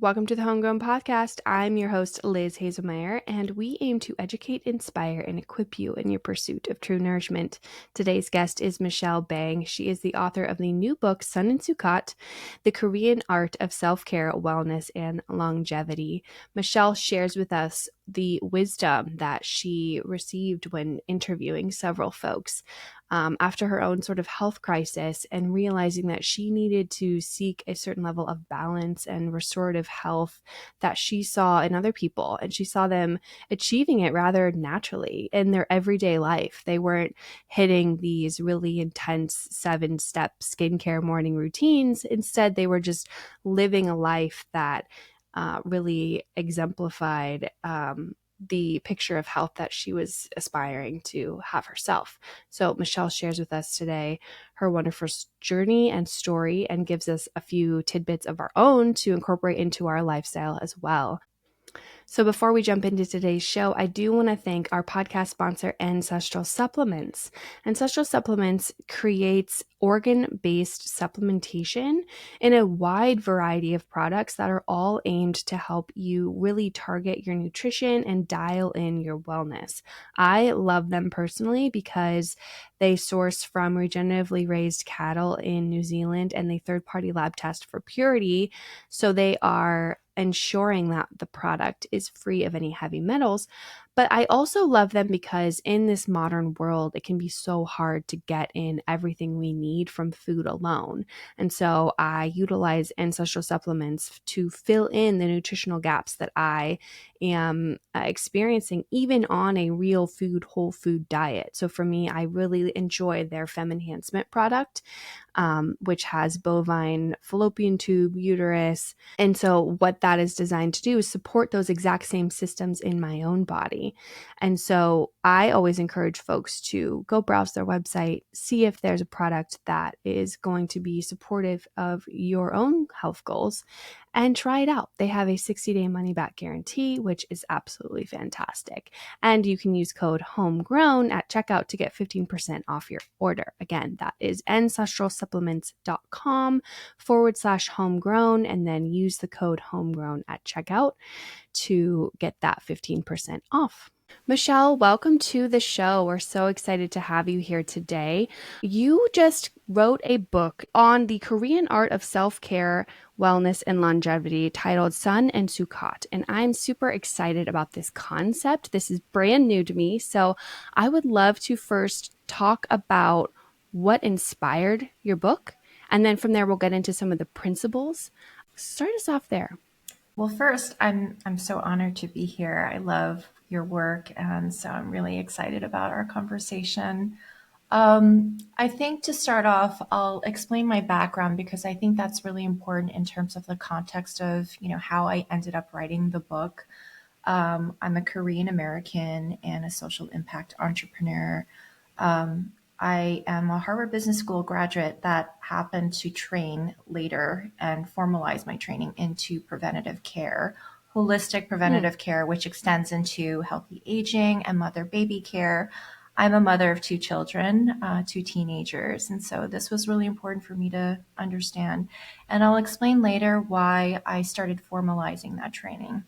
Welcome to the Homegrown podcast. I'm your host, Liz Hazelmeyer, and we aim to educate, inspire, and equip you in your pursuit of true nourishment. Today's guest is Michelle Bang. She is the author of the new book, Sun and Ssukgat, The Korean Art of Self-Care, Wellness, and Longevity. Michelle shares with us the wisdom that she received when interviewing several folks after her own sort of health crisis and realizing that she needed to seek a certain level of balance and restorative health that she saw in other people. And she saw them achieving it rather naturally in their everyday life. They weren't hitting these really intense 7-step skincare morning routines. Instead, they were just living a life that really exemplified the picture of health that she was aspiring to have herself. So Michelle shares with us today her wonderful journey and story and gives us a few tidbits of our own to incorporate into our lifestyle as well. So before we jump into today's show, I do want to thank our podcast sponsor, Ancestral Supplements. Ancestral Supplements creates organ-based supplementation in a wide variety of products that are all aimed to help you really target your nutrition and dial in your wellness. I love them personally because they source from regeneratively raised cattle in New Zealand and they third-party lab test for purity. So they are ensuring that the product is free of any heavy metals. But I also love them because in this modern world, it can be so hard to get in everything we need from food alone. And so I utilize ancestral supplements to fill in the nutritional gaps that I am experiencing even on a real food, whole food diet. So for me, I really enjoy their Fem Enhancement product, which has bovine fallopian tube, uterus. And so what that is designed to do is support those exact same systems in my own body. And so I always encourage folks to go browse their website, see if there's a product that is going to be supportive of your own health goals, and try it out. They have a 60-day money-back guarantee, which is absolutely fantastic. And you can use code Homegrown at checkout to get 15% off your order. Again, that is ancestralsupplements.com/homegrown, and then use the code Homegrown at checkout to get that 15% off. Michelle, welcome to the show. We're so excited to have you here today. You just wrote a book on the Korean art of self-care, wellness, and longevity titled Sun and Ssukgat. And I'm super excited about this concept. This is brand new to me. So I would love to first talk about what inspired your book. And then from there, we'll get into some of the principles. Start us off there. Well, first, I'm so honored to be here. I love your work, and so I'm really excited about our conversation. I think to start off, I'll explain my background because I think that's really important in terms of the context of, how I ended up writing the book. I'm a Korean American and a social impact entrepreneur. I am a Harvard Business School graduate that happened to train later and formalize my training into preventative care, holistic preventative care, which extends into healthy aging and mother-baby care. I'm a mother of 2 children, 2 teenagers, and so this was really important for me to understand. And I'll explain later why I started formalizing that training.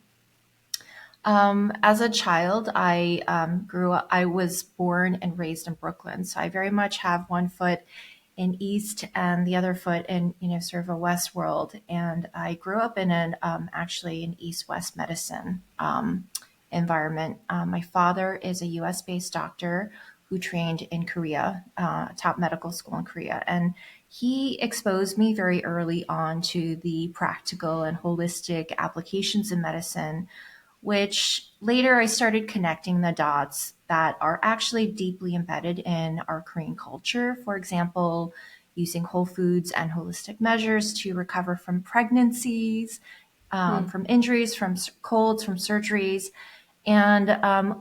As a child, I grew up, I was born and raised in Brooklyn. So I very much have one foot in East and the other foot in, sort of a West world. And I grew up in actually an East-West medicine environment. My father is a US-based doctor who trained in Korea, top medical school in Korea. And he exposed me very early on to the practical and holistic applications in medicine, which later I started connecting the dots that are actually deeply embedded in our Korean culture. For example, using whole foods and holistic measures to recover from pregnancies, from injuries, from colds, from surgeries. And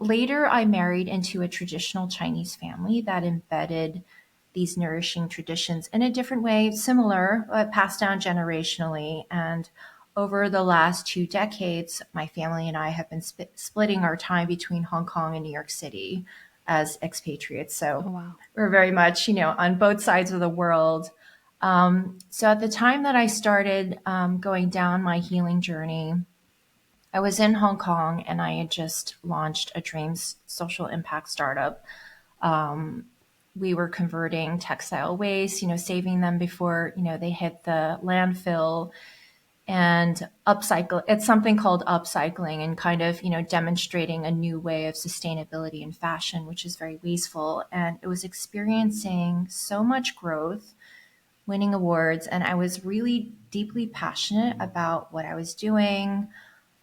later I married into a traditional Chinese family that embedded these nourishing traditions in a different way, similar, but passed down generationally. And over the last 2 decades, my family and I have been splitting our time between Hong Kong and New York City as expatriates. So Oh, wow. we're very much, on both sides of the world. So at the time that I started going down my healing journey, I was in Hong Kong and I had just launched a dreams social impact startup. We were converting textile waste, saving them before, they hit the landfill, and upcycle. It's something called upcycling, and kind of, demonstrating a new way of sustainability in fashion, which is very wasteful. And it was experiencing so much growth, winning awards, and I was really deeply passionate about what I was doing.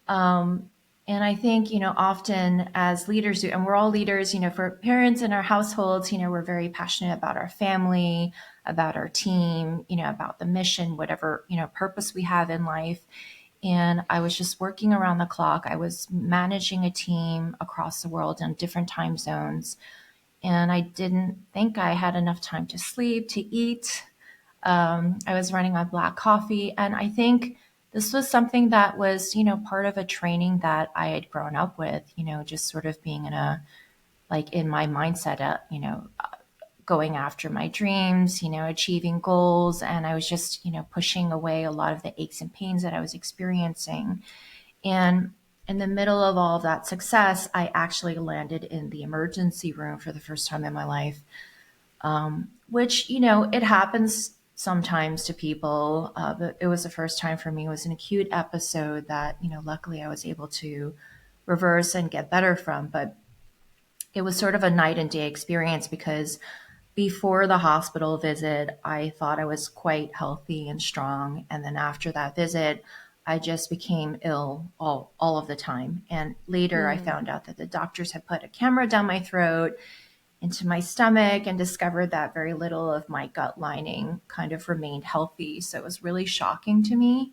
Um, and I think, often as leaders do, and we're all leaders, for parents in our households, we're very passionate about our family, about our team, about the mission, whatever, purpose we have in life. And I was just working around the clock. I was managing a team across the world in different time zones. And I didn't think I had enough time to sleep, to eat. I was running on black coffee. And I think this was something that was, part of a training that I had grown up with, just sort of being in my mindset, going after my dreams, achieving goals. And I was just, pushing away a lot of the aches and pains that I was experiencing. And in the middle of all of that success, I actually landed in the emergency room for the first time in my life, which, it happens sometimes to people. But it was the first time for me. It was an acute episode that, luckily I was able to reverse and get better from. But it was sort of a night and day experience, because before the hospital visit, I thought I was quite healthy and strong. And then after that visit, I just became ill all of the time. And later I Mm. found out that the doctors had put a camera down my throat into my stomach and discovered that very little of my gut lining kind of remained healthy. So it was really shocking to me.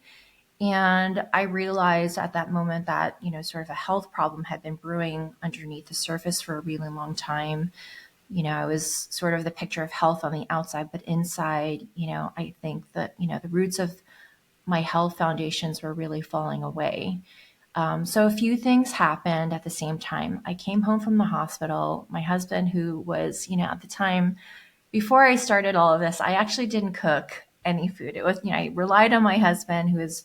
And I realized at that moment that, sort of a health problem had been brewing underneath the surface for a really long time. I was sort of the picture of health on the outside, but inside, I think that, the roots of my health foundations were really falling away. So a few things happened at the same time. I came home from the hospital. My husband, who was, at the time, before I started all of this, I actually didn't cook any food. It was, I relied on my husband, who is,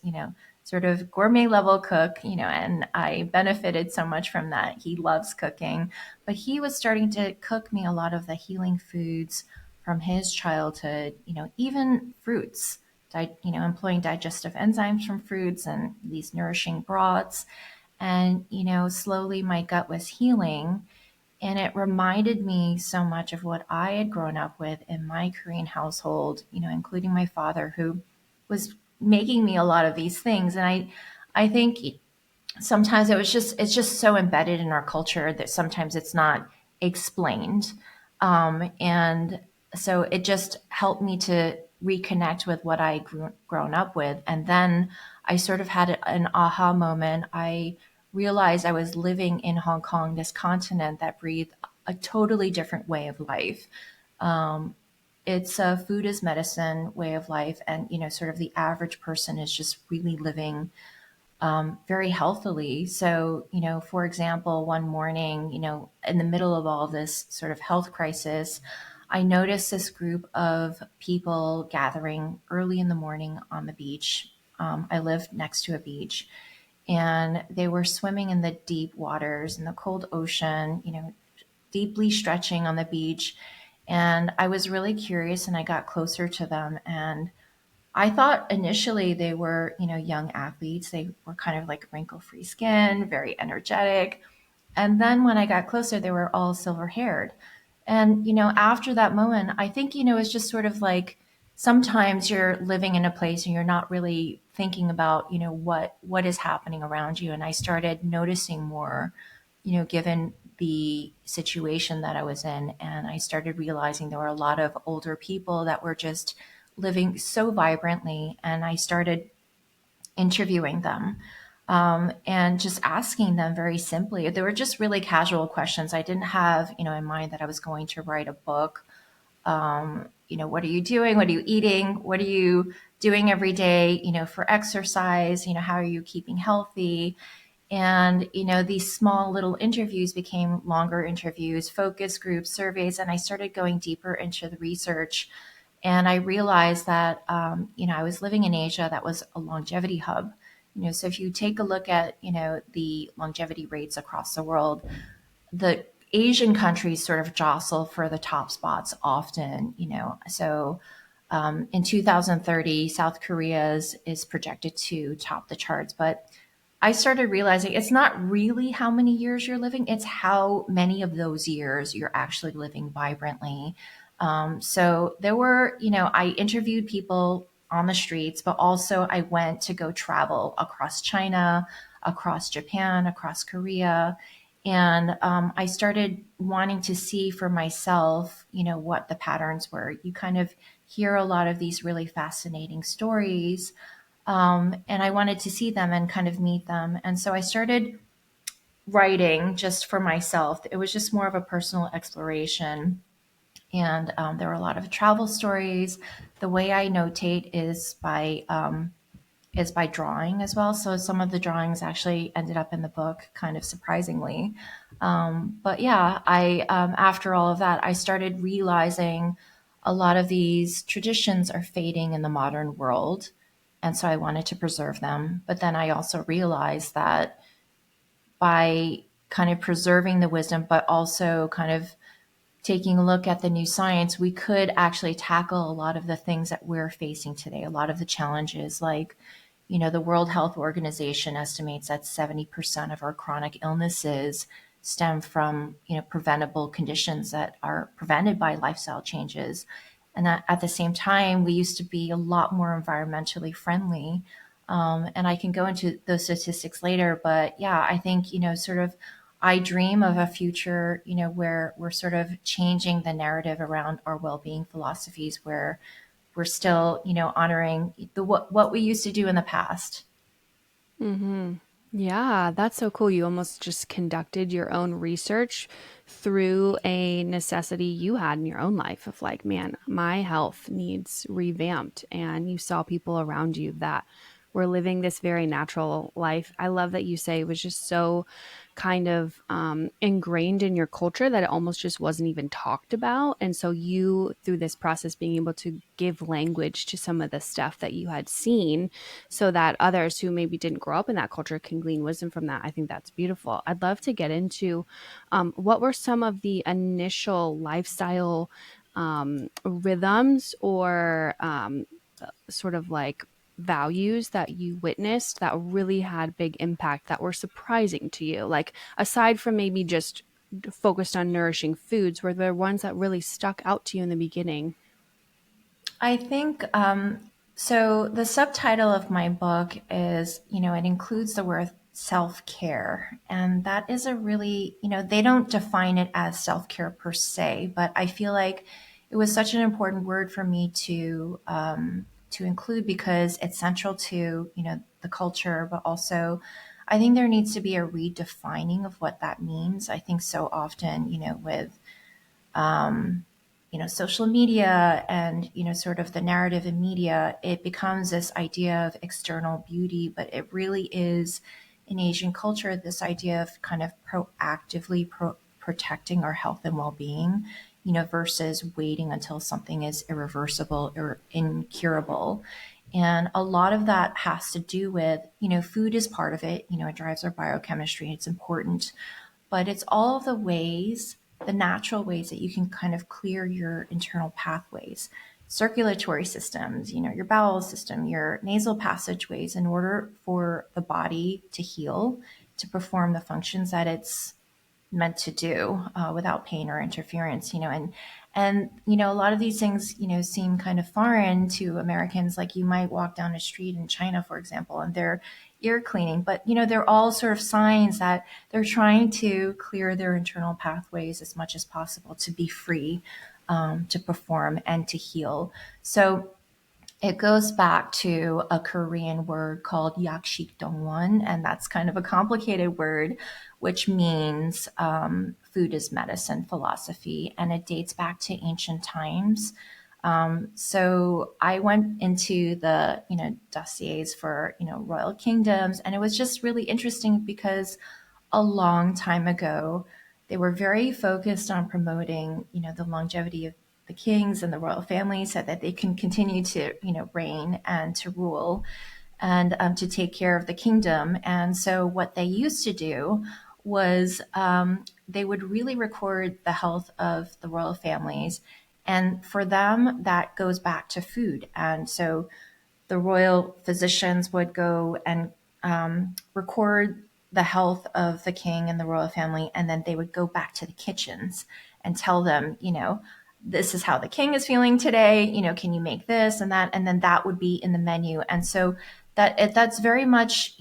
sort of gourmet level cook, and I benefited so much from that. He loves cooking, but he was starting to cook me a lot of the healing foods from his childhood, even fruits, employing digestive enzymes from fruits and these nourishing broths. And, slowly my gut was healing. And it reminded me so much of what I had grown up with in my Korean household, including my father, who was making me a lot of these things. And I think sometimes it's just so embedded in our culture that sometimes it's not explained. And so it just helped me to reconnect with what I grown up with. And then I sort of had an aha moment. I realized I was living in Hong Kong, this continent that breathed a totally different way of life. It's a food is medicine way of life. And, sort of the average person is just really living very healthily. So, for example, one morning, in the middle of all this sort of health crisis, I noticed this group of people gathering early in the morning on the beach. I lived next to a beach, and they were swimming in the deep waters in the cold ocean, deeply stretching on the beach. And I was really curious, and I got closer to them, and I thought initially they were, young athletes. They were kind of like wrinkle-free skin, very energetic. And then when I got closer, they were all silver haired. And, after that moment, I think, it's just sort of like sometimes you're living in a place and you're not really thinking about, what is happening around you. And I started noticing more, given the situation that I was in. And I started realizing there were a lot of older people that were just living so vibrantly. And I started interviewing them, and just asking them very simply. They were just really casual questions. I didn't have, in mind that I was going to write a book. What are you doing? What are you eating? What are you doing every day, for exercise? How are you keeping healthy? And, these small little interviews became longer interviews, focus groups, surveys, and I started going deeper into the research. And I realized that, I was living in Asia that was a longevity hub. So if you take a look at, the longevity rates across the world, the Asian countries sort of jostle for the top spots often. So in 2030, South Korea is projected to top the charts. But I started realizing it's not really how many years you're living, it's how many of those years you're actually living vibrantly. So there were, I interviewed people on the streets, but also I went to go travel across China, across Japan, across Korea. And I started wanting to see for myself, what the patterns were. You kind of hear a lot of these really fascinating stories, and I wanted to see them and kind of meet them. And so I started writing just for myself. It was just more of a personal exploration. And there were a lot of travel stories. The way I notate is by drawing as well. So some of the drawings actually ended up in the book, kind of surprisingly. But yeah, I after all of that, I started realizing a lot of these traditions are fading in the modern world, and so I wanted to preserve them. But then I also realized that by kind of preserving the wisdom, but also kind of taking a look at the new science, we could actually tackle a lot of the things that we're facing today, a lot of the challenges. Like, the World Health Organization estimates that 70% of our chronic illnesses stem from, preventable conditions that are prevented by lifestyle changes. And that at the same time, we used to be a lot more environmentally friendly. And I can go into those statistics later, but yeah, I think, sort of I dream of a future, where we're sort of changing the narrative around our well-being philosophies, where we're still, honoring the what we used to do in the past. Mm-hmm. Yeah, that's so cool. You almost just conducted your own research through a necessity you had in your own life of like, man, my health needs revamped. And you saw people around you that were living this very natural life. I love that you say it was just so kind of ingrained in your culture that it almost just wasn't even talked about. And so you, through this process, being able to give language to some of the stuff that you had seen so that others who maybe didn't grow up in that culture can glean wisdom from that. I think that's beautiful. I'd love to get into what were some of the initial lifestyle rhythms or sort of like values that you witnessed that really had big impact that were surprising to you? Like, aside from maybe just focused on nourishing foods, were there ones that really stuck out to you in the beginning? I think so. The subtitle of my book is, it includes the word self care. And that is a really, they don't define it as self care per se, but I feel like it was such an important word for me to include because it's central to, the culture, but also I think there needs to be a redefining of what that means. I think so often, with social media and, sort of the narrative in media, it becomes this idea of external beauty, but it really is in Asian culture, this idea of kind of proactively protecting our health and well-being, versus waiting until something is irreversible or incurable. And a lot of that has to do with, food is part of it, it drives our biochemistry, it's important, but it's all of the ways, the natural ways that you can kind of clear your internal pathways, circulatory systems, your bowel system, your nasal passageways, in order for the body to heal, to perform the functions that it's meant to do, without pain or interference. A lot of these things, seem kind of foreign to Americans. Like, you might walk down a street in China, for example, and they're ear cleaning, but they're all sort of signs that they're trying to clear their internal pathways as much as possible to be free, to perform and to heal. So it goes back to a Korean word called yakshik dongwon, and that's kind of a complicated word, which means food is medicine philosophy, and it dates back to ancient times. So I went into the dossiers for royal kingdoms, and it was just really interesting because a long time ago they were very focused on promoting the longevity of the kings and the royal family so that they can continue to, reign and to rule and to take care of the kingdom. And so what they used to do was they would really record the health of the royal families. And for them, that goes back to food. And so the royal physicians would go and record the health of the king and the royal family, and then they would go back to the kitchens and tell them, this is how the king is feeling today. Can you make this and that? And then that would be in the menu. And so that's very much,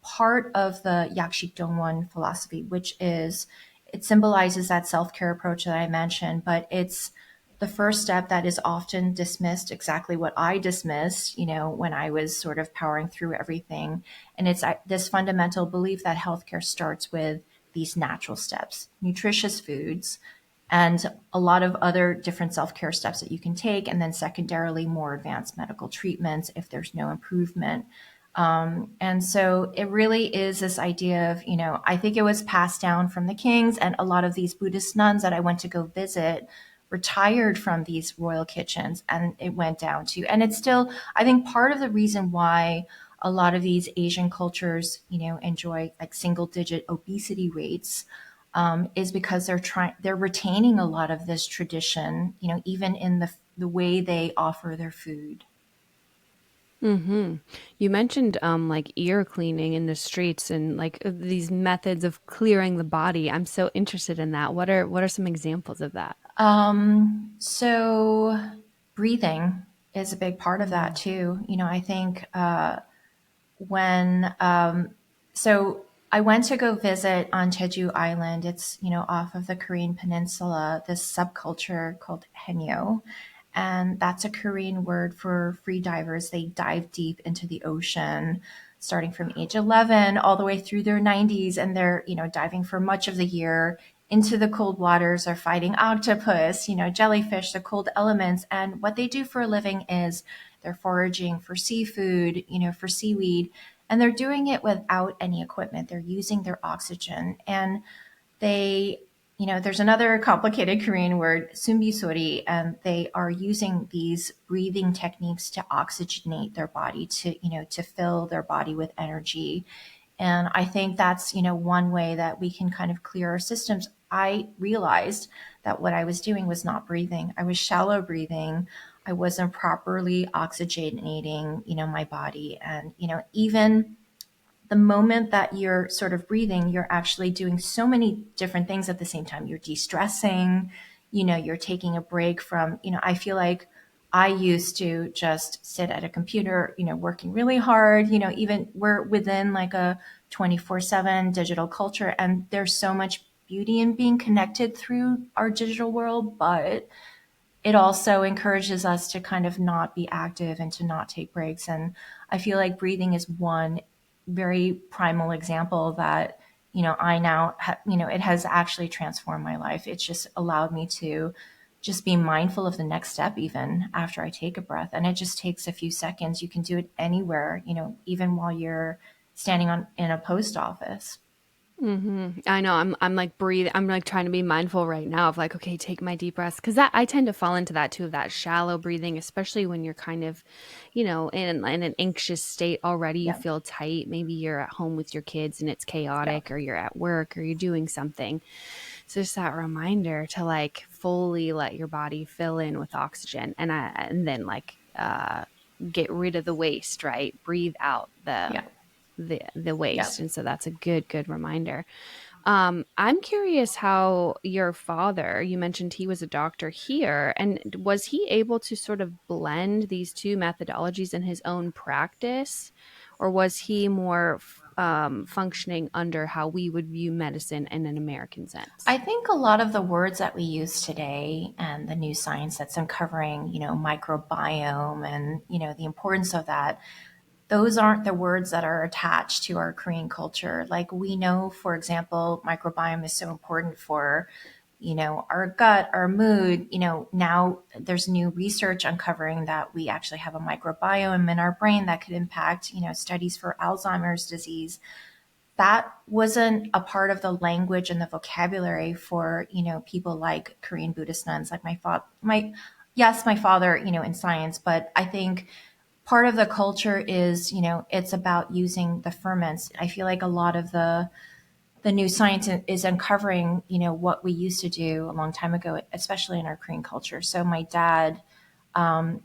part of the Yakshik Dongwon philosophy, which is it symbolizes that self-care approach that I mentioned, but it's the first step that is often dismissed, exactly what I dismissed, when I was sort of powering through everything. And it's this fundamental belief that healthcare starts with these natural steps, nutritious foods, and a lot of other different self-care steps that you can take. And then secondarily, more advanced medical treatments if there's no improvement. And so it really is this idea of, I think it was passed down from the kings, and a lot of these Buddhist nuns that I went to go visit retired from these royal kitchens, and it went down to, and it's still, I think, part of the reason why a lot of these Asian cultures, enjoy like single digit obesity rates, is because they're retaining a lot of this tradition, even in the way they offer their food. Mm-hmm. You mentioned like ear cleaning in the streets and like these methods of clearing the body. I'm so interested in that. What are some examples of that? So breathing is a big part of that Mm. too. I think when so I went to go visit on Jeju Island. It's, off of the Korean peninsula, this subculture called Haenyeo. And that's a Korean word for free divers. They dive deep into the ocean starting from age 11 all the way through their 90s. And they're, diving for much of the year into the cold waters, or fighting octopus, jellyfish, the cold elements. And what they do for a living is they're foraging for seafood, for seaweed, and they're doing it without any equipment. They're using their oxygen. And they, there's another complicated Korean word, sumbisori, and they are using these breathing techniques to oxygenate their body, to fill their body with energy. And I think that's, one way that we can kind of clear our systems. I realized that what I was doing was not breathing. I was shallow breathing. I wasn't properly oxygenating, my body. And, even the moment that you're sort of breathing, you're actually doing so many different things at the same time. You're de-stressing, you're taking a break from, I feel like I used to just sit at a computer, working really hard, even we're within like a 24/7 digital culture, and there's so much beauty in being connected through our digital world, but it also encourages us to kind of not be active and to not take breaks. And I feel like breathing is one very primal example that, I now, it has actually transformed my life. It's just allowed me to just be mindful of the next step, even after I take a breath. And it just takes a few seconds. You can do it anywhere, even while you're standing in a post office. Mm-hmm. I know. I'm like breathing. I'm like trying to be mindful right now of like, okay, take my deep breaths, because that I tend to fall into that too, of that shallow breathing, especially when you're kind of, in an anxious state already. You Yeah. feel tight. Maybe you're at home with your kids and it's Yeah. chaotic, or you're at work, or you're doing something. So just that reminder to like fully let your body fill in with oxygen, and then like get rid of the waste. Right, breathe out Yeah. the Yeah. waste. And so that's a good reminder. I'm curious how your father, you mentioned he was a doctor here, and was he able to sort of blend these two methodologies in his own practice, or was he more functioning under how we would view medicine in an American I sense? think a lot of the words that we use today and the new science that's uncovering, microbiome and, the importance of that, those aren't the words that are attached to our Korean culture. Like we know, for example, microbiome is so important for, our gut, our mood. Now there's new research uncovering that we actually have a microbiome in our brain that could impact, studies for Alzheimer's disease. that wasn't a part of the language and the vocabulary for, people like Korean Buddhist nuns, like my father, in science, but I think part of the culture is, it's about using the ferments. I feel like a lot of the new science is uncovering, what we used to do a long time ago, especially in our Korean culture. So my dad,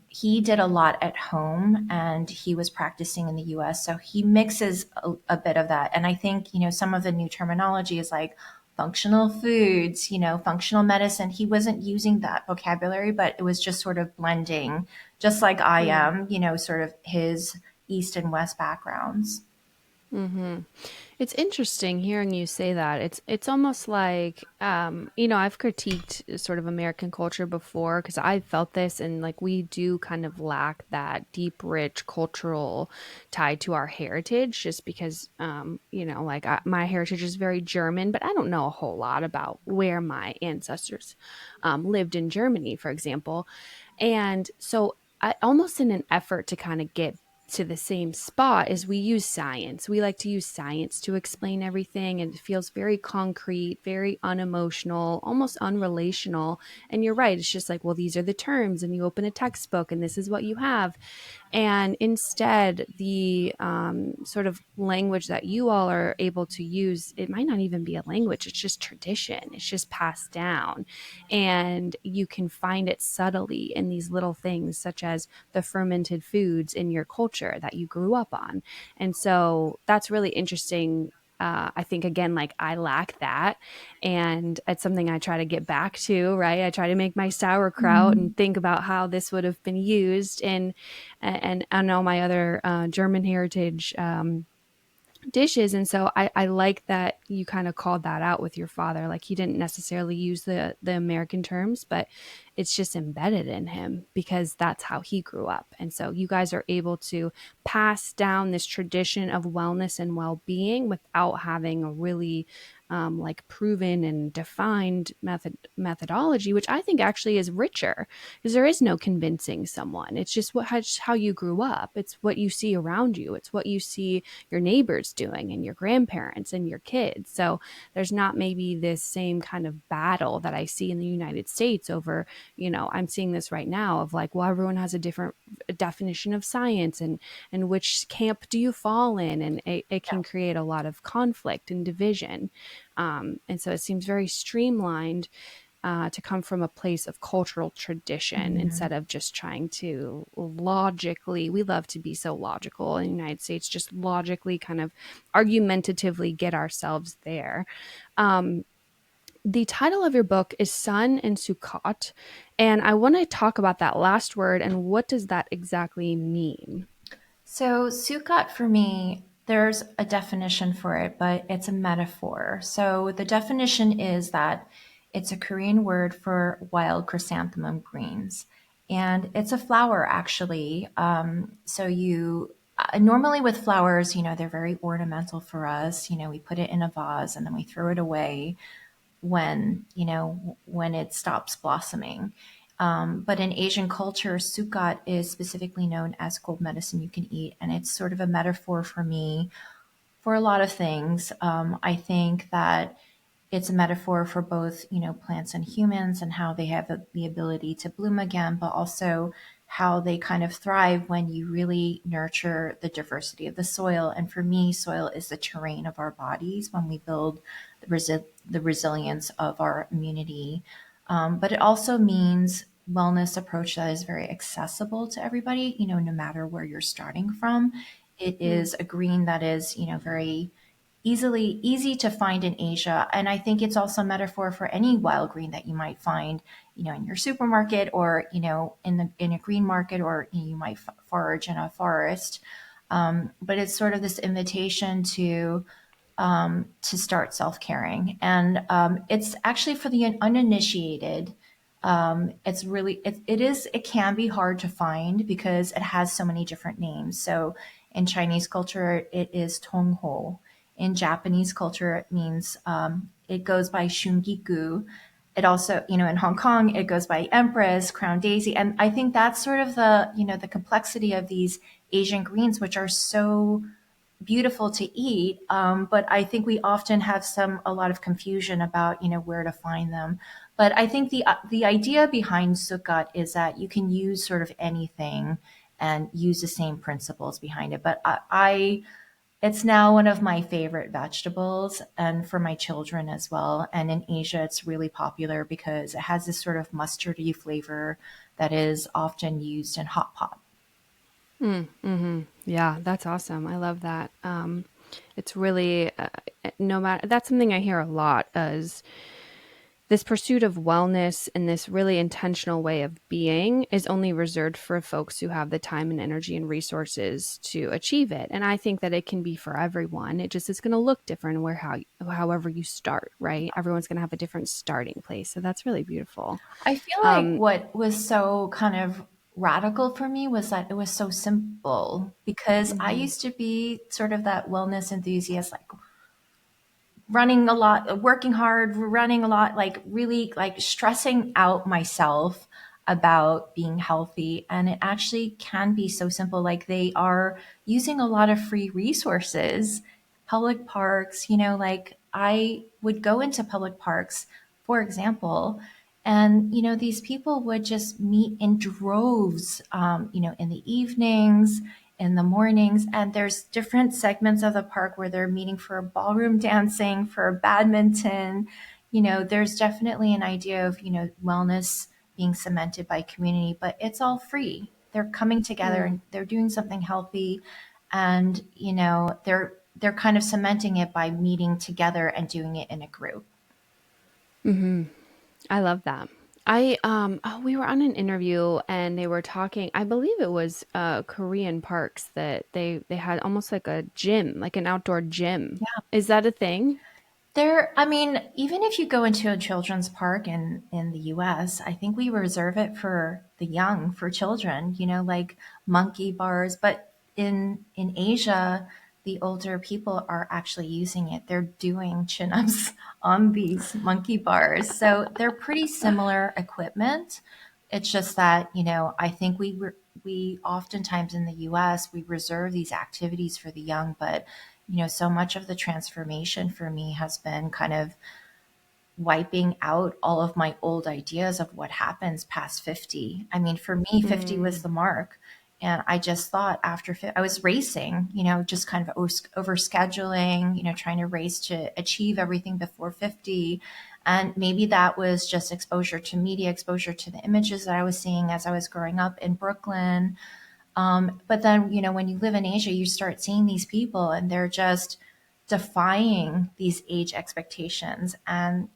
he did a lot at home and he was practicing in the US. So he mixes a bit of that. And I think, some of the new terminology is like functional foods, functional medicine. He wasn't using that vocabulary, but it was just sort of blending, just like I Hmm. am, sort of his East and West backgrounds. Mm-hmm. It's interesting hearing you say that. It's almost like I've critiqued sort of American culture before because I felt this, and like we do kind of lack that deep, rich cultural tie to our heritage just because my heritage is very German, but I don't know a whole lot about where my ancestors lived in Germany, for example. And so I almost in an effort to kind of get to the same spot is we use science. We like to use science to explain everything, and it feels very concrete, very unemotional, almost unrelational. And you're right, it's just like, well, these are the terms, and you open a textbook, and this is what you have. And instead, the sort of language that you all are able to use, it might not even be a language, it's just tradition, it's just passed down. And you can find it subtly in these little things, such as the fermented foods in your culture that you grew up on. And so that's really interesting. I think again, like I lack that, and it's something I try to get back to. Right, I try to make my sauerkraut and Mhm. think about how this would have been used, and I know my other German heritage dishes. And so I like that you kind of called that out with your father. Like he didn't necessarily use the American terms, but it's just embedded in him because that's how he grew up. And so you guys are able to pass down this tradition of wellness and well-being without having a really like proven and defined methodology, which I think actually is richer because there is no convincing someone. It's just how you grew up. It's what you see around you. It's what you see your neighbors doing and your grandparents and your kids. So there's not maybe this same kind of battle that I see in the United States over, I'm seeing this right now of like, well, everyone has a different definition of science, and which camp do you fall in? And it can create a lot of conflict and division. And so it seems very streamlined to come from a place of cultural tradition Yeah. instead of just trying to logically, we love to be so logical in the United States, just logically kind of argumentatively get ourselves there. Um, the title of your book is Sun and Ssukgat, and I want to talk about that last word and what does that exactly mean? So, Ssukgat for me, there's a definition for it, but it's a metaphor. So, the definition is that it's a Korean word for wild chrysanthemum greens. And it's a flower, actually. So, you normally with flowers, they're very ornamental for us. We put it in a vase and then we throw it away when it stops blossoming. But in Asian culture, Ssukgat is specifically known as cold medicine you can eat, and it's sort of a metaphor for me for a lot of things. I think that it's a metaphor for both, plants and humans and how they have the ability to bloom again, but also how they kind of thrive when you really nurture the diversity of the soil. And for me, soil is the terrain of our bodies when we build the resilience of our immunity. But it also means wellness approach that is very accessible to everybody, no matter where you're starting from. It Hmm. is a green that is, very easy to find in Asia. And I think it's also a metaphor for any wild green that you might find, in your supermarket or, in a green market, or you might forage in a forest. But it's sort of this invitation to start self caring, and it's actually for the uninitiated. It's really it can be hard to find because it has so many different names. So in Chinese culture, it is tongho. In Japanese culture, it means it goes by shungiku. It also, in Hong Kong, it goes by Empress, Crown Daisy, and I think that's sort of the complexity of these Asian greens, which are so beautiful to eat. But I think we often have a lot of confusion about, where to find them. But I think the idea behind Ssukgat is that you can use sort of anything and use the same principles behind it. But it's now one of my favorite vegetables, and for my children as well. And in Asia, it's really popular because it has this sort of mustardy flavor that is often used in hot pot. Yeah, that's awesome. I love that. It's really no matter that's something I hear a lot is this pursuit of wellness and this really intentional way of being is only reserved for folks who have the time and energy and resources to achieve it. And I think that it can be for everyone. It just is going to look different however you start, right? Everyone's going to have a different starting place. So that's really beautiful. I feel like Um, what was so kind of radical for me was that it was so simple, because I mhm, used to be sort of that wellness enthusiast, like running a lot, working hard, running a lot, like really like stressing out myself about being healthy. And it actually can be so simple. Like they are using a lot of free resources, public parks, like I would go into public parks, for example, and these people would just meet in droves, in the evenings, in the mornings, and there's different segments of the park where they're meeting for ballroom dancing, for badminton. There's definitely an idea of, wellness being cemented by community, but it's all free. They're coming together mm, and they're doing something healthy, and they're kind of cementing it by meeting together and doing it in a group. mhm. I love that. We were on an interview and they were talking, I believe it was Korean parks that they had almost like a gym, like an outdoor gym. Is that a thing? I mean, even if you go into a children's park in the US, I think we reserve it for the young, for children, like monkey bars. But in Asia, the older people are actually using it. They're doing chin-ups on these monkey bars. So they're pretty similar equipment. It's just that, I think we oftentimes in the US, we reserve these activities for the young, but so much of the transformation for me has been kind of wiping out all of my old ideas of what happens past 50. I mean, for me, 50 was Mm, the mark. And I just thought after I was racing, just kind of over scheduling, trying to race to achieve everything before 50. And maybe that was just exposure to media, exposure to the images that I was seeing as I was growing up in Brooklyn. But then, when you live in Asia, you start seeing these people and they're just defying these age expectations. And,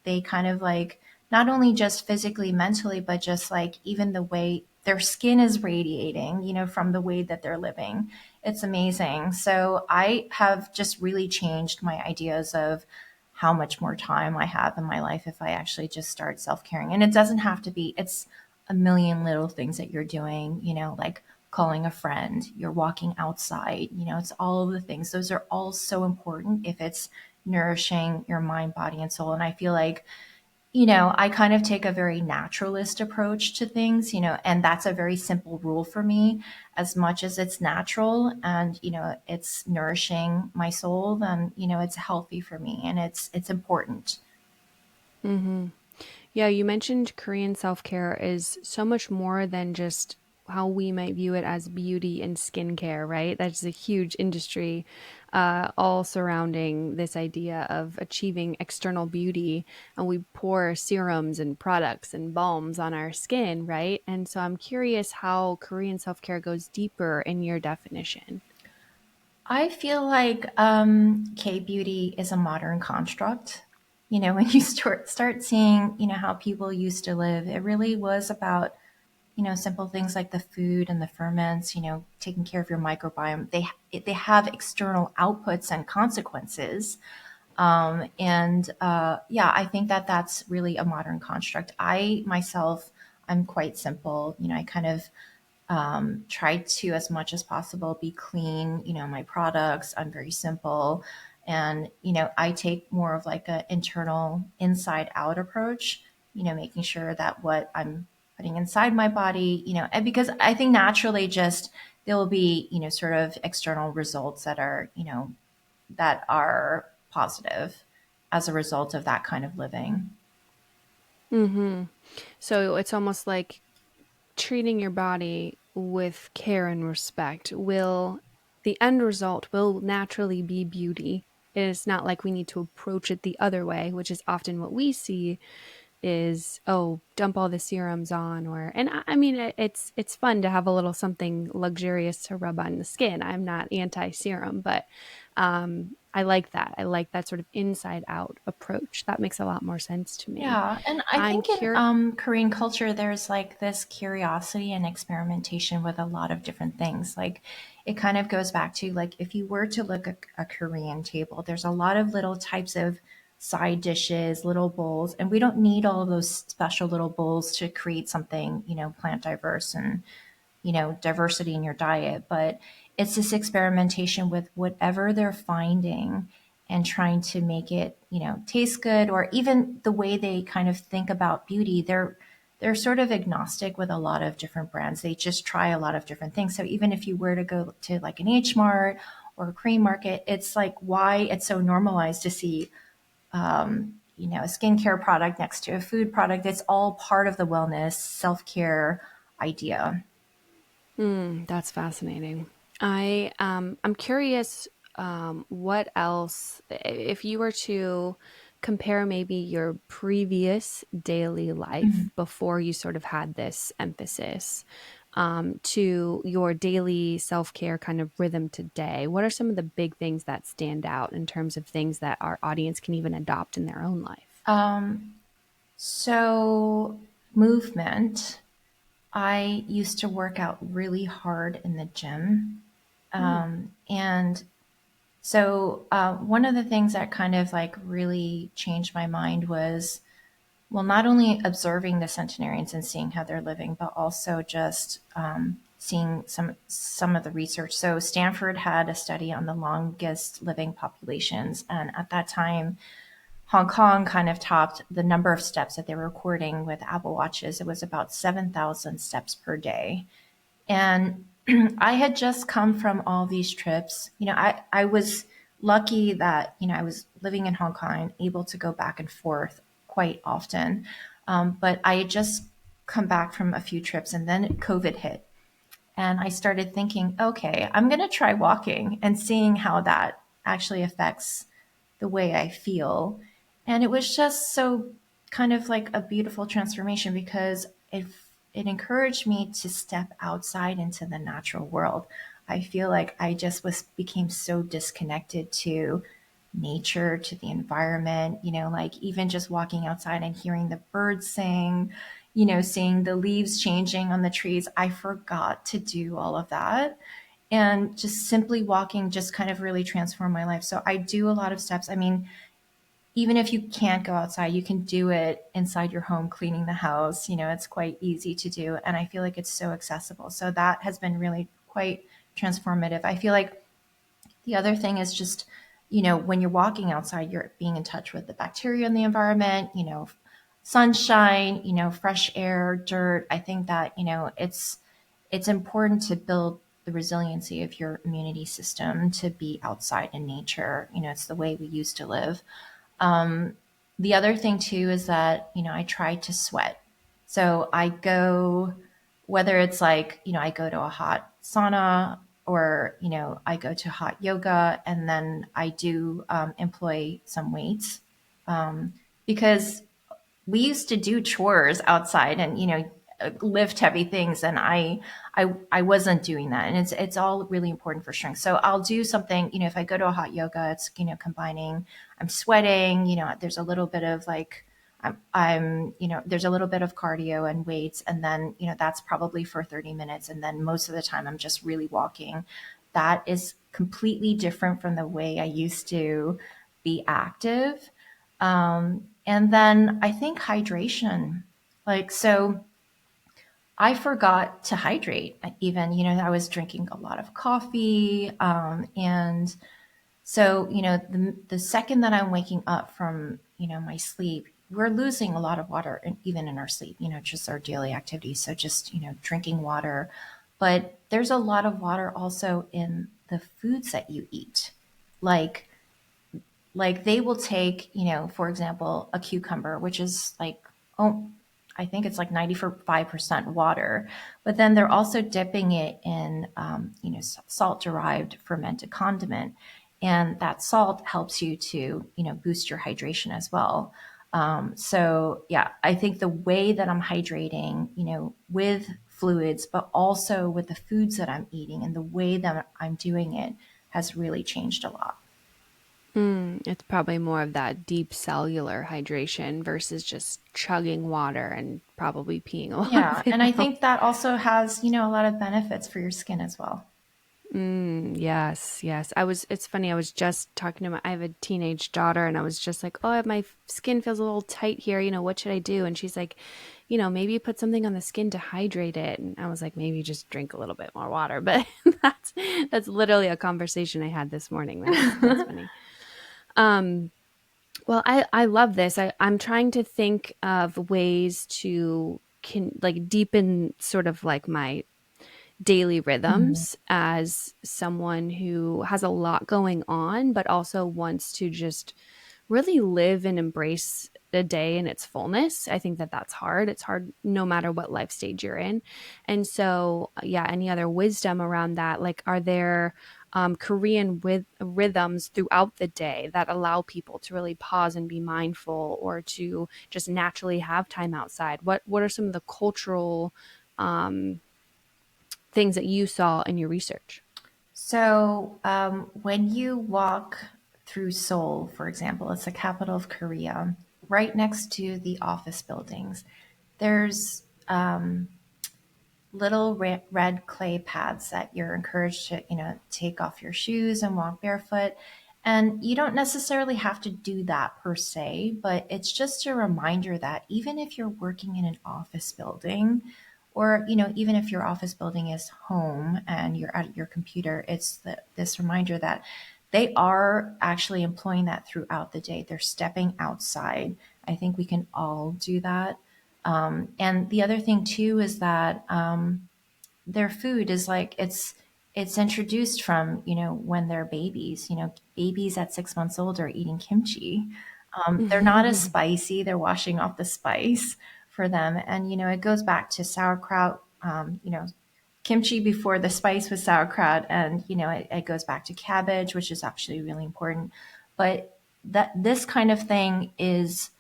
they kind of like not only just physically, mentally, but just like even the way their skin is radiating, from the way that they're living. It's amazing. So I have just really changed my ideas of how much more time I have in my life if I actually just start self caring. And it doesn't have to be, it's a million little things that you're doing, like calling a friend, you're walking outside, it's all of the things. Those are all so important if it's nourishing your mind, body, and soul. And I feel like, I kind of take a very naturalist approach to things, and that's a very simple rule for me. As much as it's natural and, it's nourishing my soul, then, it's healthy for me and it's important. mhm. Yeah, you mentioned Korean self-care is so much more than just how we might view it as beauty and skincare, right? That's a huge industry, all surrounding this idea of achieving external beauty. And we pour serums and products and balms on our skin, right? And so I'm curious how Korean self-care goes deeper in your definition. I feel like K beauty is a modern construct. When you start seeing, how people used to live, it really was about, simple things like the food and the ferments, taking care of your microbiome. They have external outputs and consequences. And yeah, I think that that's really a modern construct. I myself, I'm quite simple. I kind of try to, as much as possible, be clean. My products, I'm very simple. And, I take more of like an internal inside out approach, making sure that what I'm putting inside my body, and because I think naturally just there will be, sort of external results that are, that are positive as a result of that kind of living. Mm-hmm. So it's almost like treating your body with care and respect will the end result will naturally be beauty. It's not like we need to approach it the other way, which is often what we see is, oh, dump all the serums on, or and I mean it's fun to have a little something luxurious to rub on the skin. I'm not anti serum, but I like that. I like that sort of inside out approach. That makes a lot more sense to me. Yeah, and I I'm think in curious. Korean culture, there's like this curiosity and experimentation with a lot of different things. Like it kind of goes back to like if you were to look at a Korean table, there's a lot of little types of side dishes, little bowls, and we don't need all of those special little bowls to create something, plant diverse and diversity in your diet, but it's this experimentation with whatever they're finding and trying to make it, taste good, or even the way they kind of think about beauty. They're sort of agnostic with a lot of different brands. They just try a lot of different things. So even if you were to go to like an H Mart or a Korean market, it's like why it's so normalized to see a skincare product next to a food product. It's all part of the wellness, self-care idea. That's fascinating. I'm curious, what else, if you were to compare maybe your previous daily life before you sort of had this emphasis, to your daily self-care kind of rhythm today, what are some of the big things that stand out in terms of things that our audience can even adopt in their own life? So, movement. I used to work out really hard in the gym. Hmm. And so, one of the things that kind of like really changed my mind was, well, not only observing the centenarians and seeing how they're living, but also just seeing some of the research. So, Stanford had a study on the longest living populations. And at that time, Hong Kong kind of topped the number of steps that they were recording with Apple Watches. It was about 7,000 steps per day. And I had just come from all these trips. I was lucky that, I was living in Hong Kong, able to go back and forth quite often. But I had just come back from a few trips and then COVID hit. And I started thinking, okay, I'm going to try walking and seeing how that actually affects the way I feel. And it was just so kind of like a beautiful transformation because it encouraged me to step outside into the natural world. I feel like I just was became so disconnected to nature, to the environment, like even just walking outside and hearing the birds sing, seeing the leaves changing on the trees. I forgot to do all of that. And just simply walking just kind of really transformed my life. So I do a lot of steps. I mean, even if you can't go outside, you can do it inside your home, cleaning the house. It's quite easy to do. And I feel like it's so accessible. So that has been really quite transformative. I feel like the other thing is just, when you're walking outside, you're being in touch with the bacteria in the environment, sunshine, fresh air, dirt. I think that, it's important to build the resiliency of your immunity system to be outside in nature. It's the way we used to live. The other thing too is that, I try to sweat. So I go, whether it's like, I go to a hot sauna or, I go to hot yoga and then I do employ some weights because we used to do chores outside and lift heavy things and I wasn't doing that, and it's all really important for strength. So I'll do something, if I go to a hot yoga, it's combining, I'm sweating, there's a little bit of like I'm there's a little bit of cardio and weights, and then that's probably for 30 minutes, and then most of the time I'm just really walking. That is completely different from the way I used to be active. And then I think hydration. Like, so I forgot to hydrate. Even, I was drinking a lot of coffee. And so, the second that I'm waking up from, my sleep, we're losing a lot of water, and even in our sleep, just our daily activities. So just, drinking water. But there's a lot of water also in the foods that you eat. Like they will take, for example, a cucumber, which is like, oh, I think it's like 95% water, but then they're also dipping it in, salt derived fermented condiment. And that salt helps you to, boost your hydration as well. So yeah, I think the way that I'm hydrating, with fluids, but also with the foods that I'm eating and the way that I'm doing it has really changed a lot. It's probably more of that deep cellular hydration versus just chugging water and probably peeing a lot Yeah, of it and I out. think that also has, a lot of benefits for your skin as well. Yes, yes. It's funny. I was just talking to I have a teenage daughter and I was just like, oh, my skin feels a little tight here. What should I do? And she's like, maybe put something on the skin to hydrate it. And I was like, maybe just drink a little bit more water. But that's, that's literally a conversation I had this morning. That's funny. Um, well, I love this. I'm trying to think of ways to like deepen sort of like my daily Mhm. rhythms as someone who has a lot going on, but also wants to just really live and embrace a day in its fullness. I think that that's hard. It's hard no matter what life stage you're in. And so, yeah, any other wisdom around that? Like, are there Korean with rhythms throughout the day that allow people to really pause and be mindful, or to just naturally have time outside? What are some of the cultural um, things that you saw in your research? So, when you walk through Seoul, for example, it's the capital of Korea, right next to the office buildings, there's little red clay pads that you're encouraged to, take off your shoes and walk barefoot. And you don't necessarily have to do that per se, but it's just a reminder that even if you're working in an office building, or even if your office building is home and you're at your computer, it's this reminder that they are actually employing that throughout the day. They're stepping outside. I think we can all do that. And the other thing too is that their food is like it's introduced from when they're babies. Babies at 6 months old are eating kimchi. They're not as spicy. They're washing off the spice for them, and it goes back to sauerkraut. Kimchi before the spice was sauerkraut, and it goes back to cabbage, which is actually really important. But that this kind of thing is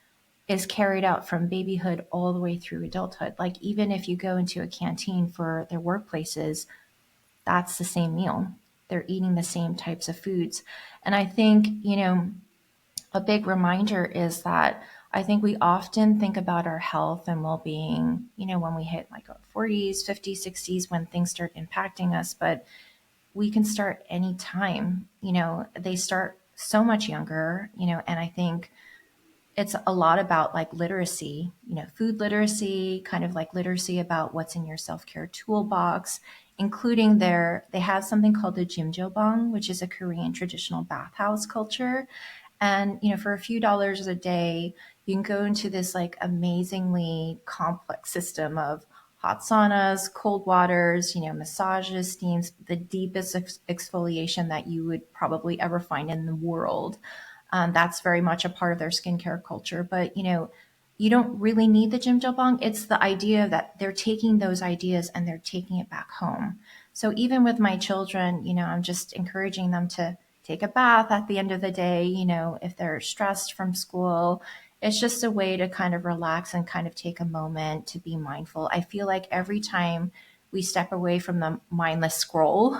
carried out from babyhood all the way through adulthood. Like even if you go into a canteen for their workplaces, that's the same meal. They're eating the same types of foods. And I think, a big reminder is that I think we often think about our health and well being, when we hit like our 40s, 50s, 60s, when things start impacting us. But we can start anytime. They start so much younger, and I think it's a lot about like literacy, food literacy, kind of like literacy about what's in your self-care toolbox, including they have something called the jjimjilbang, which is a Korean traditional bathhouse culture. And, for a few dollars a day, you can go into this like amazingly complex system of hot saunas, cold waters, massages, steams, the deepest exfoliation that you would probably ever find in the world. That's very much a part of their skincare culture. But you don't really need the Jim Jilbang. It's the idea that they're taking those ideas and they're taking it back home. So even with my children, I'm just encouraging them to take a bath at the end of the day. If they're stressed from school, it's just a way to kind of relax and kind of take a moment to be mindful. I feel like every time we step away from the mindless scroll,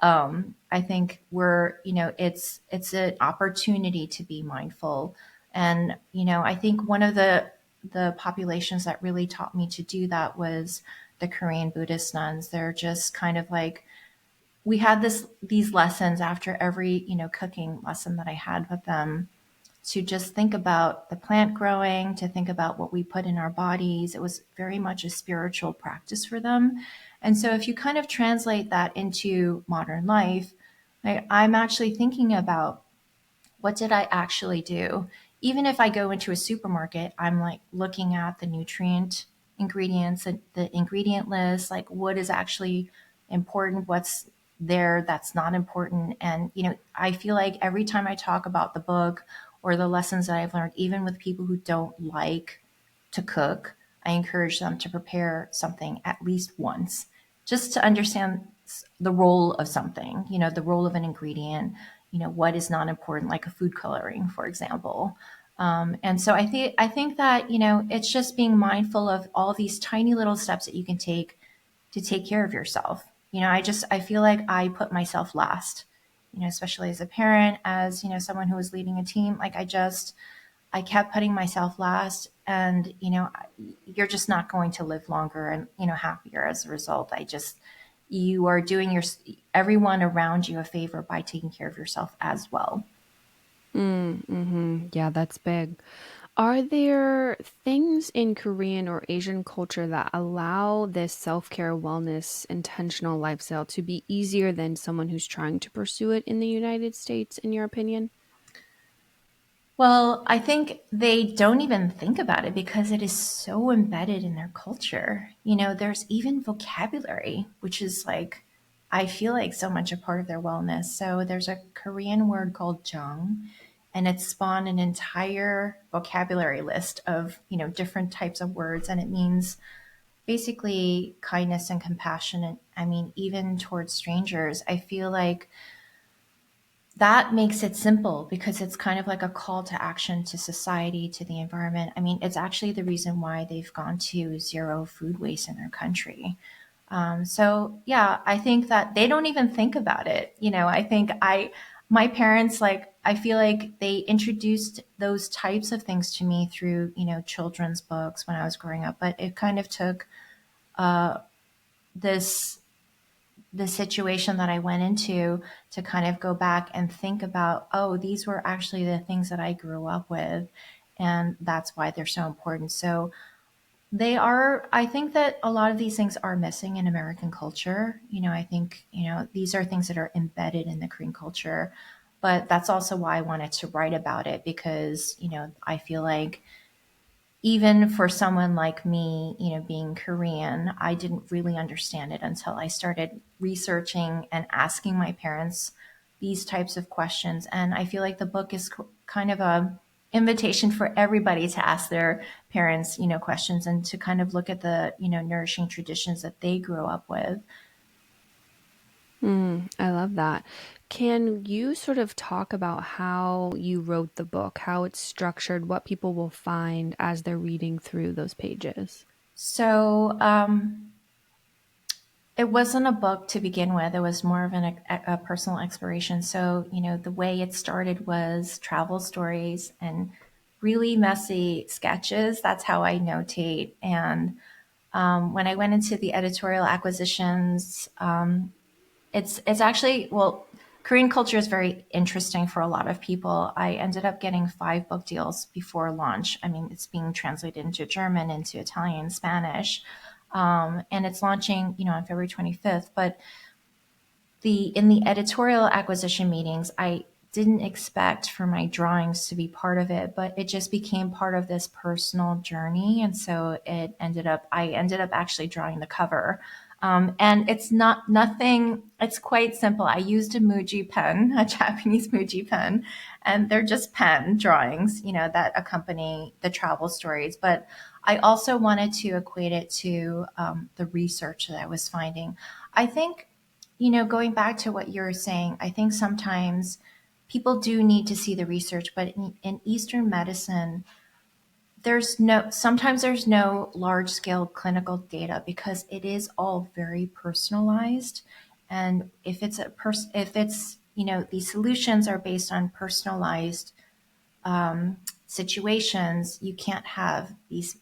I think it's an opportunity to be mindful. And, I think one of the populations that really taught me to do that was the Korean Buddhist nuns. They're just kind of like, we had these lessons after every, cooking lesson that I had with them, to just think about the plant growing, to think about what we put in our bodies. It was very much a spiritual practice for them. And so if you kind of translate that into modern life, I'm actually thinking about, what did I actually do? Even if I go into a supermarket, I'm like looking at the nutrient ingredients and the ingredient list, like what is actually important, what's there that's not important. And, I feel like every time I talk about the book or the lessons that I've learned, even with people who don't like to cook, I encourage them to prepare something at least once just to understand the role of something, the role of an ingredient, what is not important, like a food coloring, for example. And so I think that, it's just being mindful of all these tiny little steps that you can take to take care of yourself. I feel like I put myself last, especially as a parent, as, someone who was leading a team. Like I kept putting myself last, and, you're just not going to live longer and, happier as a result. You are doing everyone around you a favor by taking care of yourself as well. Yeah, that's big. Are there things in Korean or Asian culture that allow this self-care, wellness, intentional lifestyle to be easier than someone who's trying to pursue it in the United States, in your opinion? Well, I think they don't even think about it because it is so embedded in their culture. There's even vocabulary, which is like, I feel like so much a part of their wellness. So there's a Korean word called jung, and it spawned an entire vocabulary list of, different types of words. And it means basically kindness and compassion. And I mean, even towards strangers, I feel like that makes it simple because it's kind of like a call to action to society, to the environment. I mean, it's actually the reason why they've gone to zero food waste in their country. So yeah, I think that they don't even think about it. My parents, like, I feel like they introduced those types of things to me through, children's books when I was growing up, but it kind of took this the situation that I went into to kind of go back and think about, oh, these were actually the things that I grew up with. And that's why they're so important. So I think that a lot of these things are missing in American culture. I think, these are things that are embedded in the Korean culture. But that's also why I wanted to write about it because, I feel like even for someone like me, being Korean, I didn't really understand it until I started researching and asking my parents these types of questions. And I feel like the book is kind of a invitation for everybody to ask their parents, questions and to kind of look at the, nourishing traditions that they grew up with. I love that. Can you sort of talk about how you wrote the book, how it's structured, what people will find as they're reading through those pages? So, it wasn't a book to begin with. It was more of a personal exploration. So, the way it started was travel stories and really messy sketches. That's how I notate. And when I went into the editorial acquisitions, it's actually, well, Korean culture is very interesting for a lot of people. I ended up getting 5 book deals before launch. I mean, it's being translated into German, into Italian, Spanish, and it's launching, on February 25th. But in the editorial acquisition meetings, I didn't expect for my drawings to be part of it, but it just became part of this personal journey. And so I ended up actually drawing the cover. And it's nothing, it's quite simple. I used a Muji pen, a Japanese Muji pen, and they're just pen drawings, that accompany the travel stories. But I also wanted to equate it to the research that I was finding. I think, going back to what you're saying, I think sometimes people do need to see the research, but in Eastern medicine, sometimes there's no large scale clinical data because it is all very personalized. And if it's, these solutions are based on personalized situations, you can't have this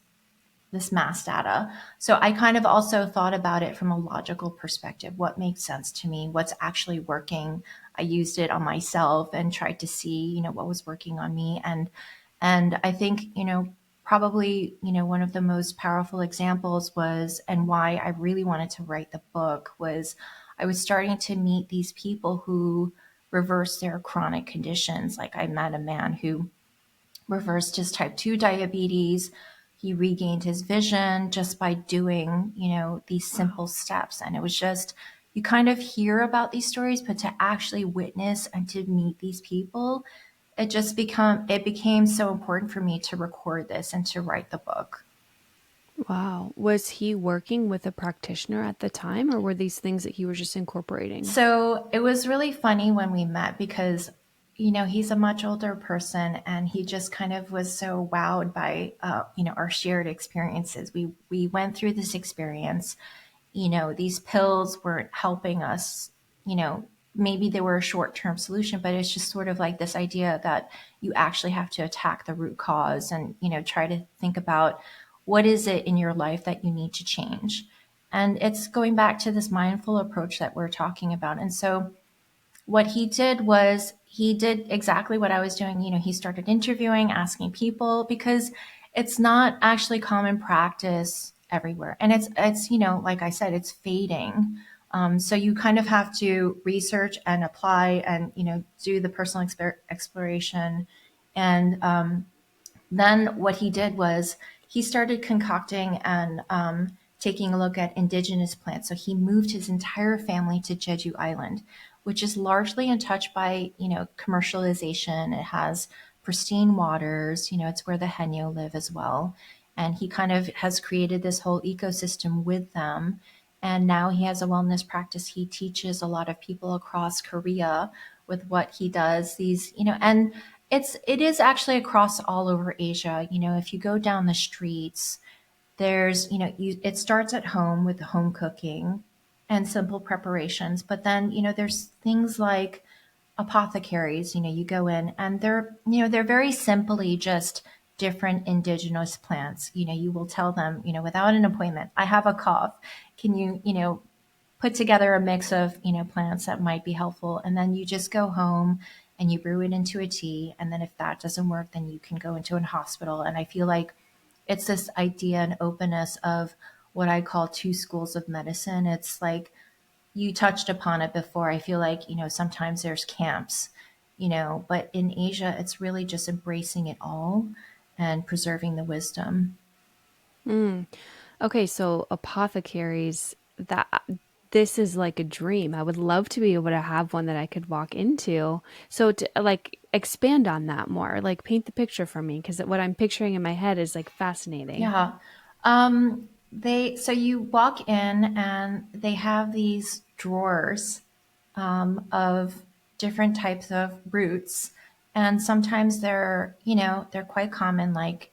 mass data. So I kind of also thought about it from a logical perspective. What makes sense to me? What's actually working? I used it on myself and tried to see, what was working on me. And I think, probably, one of the most powerful examples was, and why I really wanted to write the book was I was starting to meet these people who reverse their chronic conditions. Like I met a man who reversed his type 2 diabetes. He regained his vision just by doing, these simple steps. And it was just, you kind of hear about these stories, but to actually witness and to meet these people, it became so important for me to record this and to write the book. Wow. Was he working with a practitioner at the time, or were these things that he was just incorporating? So it was really funny when we met because, he's a much older person and he just kind of was so wowed by, our shared experiences. We went through this experience. These pills weren't helping us, you know, maybe they were a short term solution, but it's just sort of like this idea that you actually have to attack the root cause and, try to think about what is it in your life that you need to change. And it's going back to this mindful approach that we're talking about. And so what he did was he did exactly what I was doing. He started interviewing, asking people because it's not actually common practice everywhere. And it's like I said, it's fading. So you kind of have to research and apply and, do the personal exploration. And then what he did was he started concocting and taking a look at indigenous plants. So he moved his entire family to Jeju Island, which is largely untouched by commercialization. It has pristine waters. It's where the Haenyeo live as well, and he kind of has created this whole ecosystem with them. And now he has a wellness practice. He teaches a lot of people across Korea with what he does. And it is actually across all over Asia. If you go down the streets, there's, it starts at home with home cooking and simple preparations, but then, there's things like apothecaries. You go in and they're very simply just different indigenous plants. You will tell them, without an appointment, I have a cough. Can you, put together a mix of plants that might be helpful, and then you just go home and you brew it into a tea, and then if that doesn't work, then you can go into a hospital. And I feel like it's this idea and openness of what I call two schools of medicine. It's like you touched upon it before. I feel like sometimes there's camps, but in Asia it's really just embracing it all and preserving the wisdom. Mm. Okay, so apothecaries, that this is like a dream. I would love to be able to have one that I could walk into. So to like expand on that more, like paint the picture for me, because what I'm picturing in my head is like fascinating. Yeah. They so you walk in and they have these drawers of different types of roots, and sometimes they're quite common, like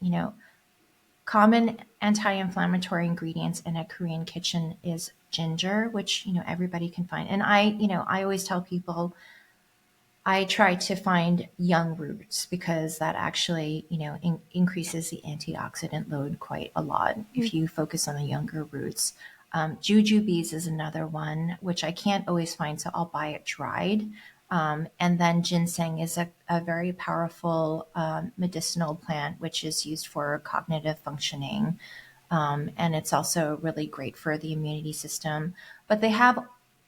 common anti-inflammatory ingredients in a Korean kitchen is ginger, which everybody can find. And I always tell people I try to find young roots because that actually, increases the antioxidant load quite a lot if you focus on the younger roots. Jujubes is another one, which I can't always find, so I'll buy it dried. And then ginseng is a very powerful medicinal plant, which is used for cognitive functioning. And it's also really great for the immunity system. But they have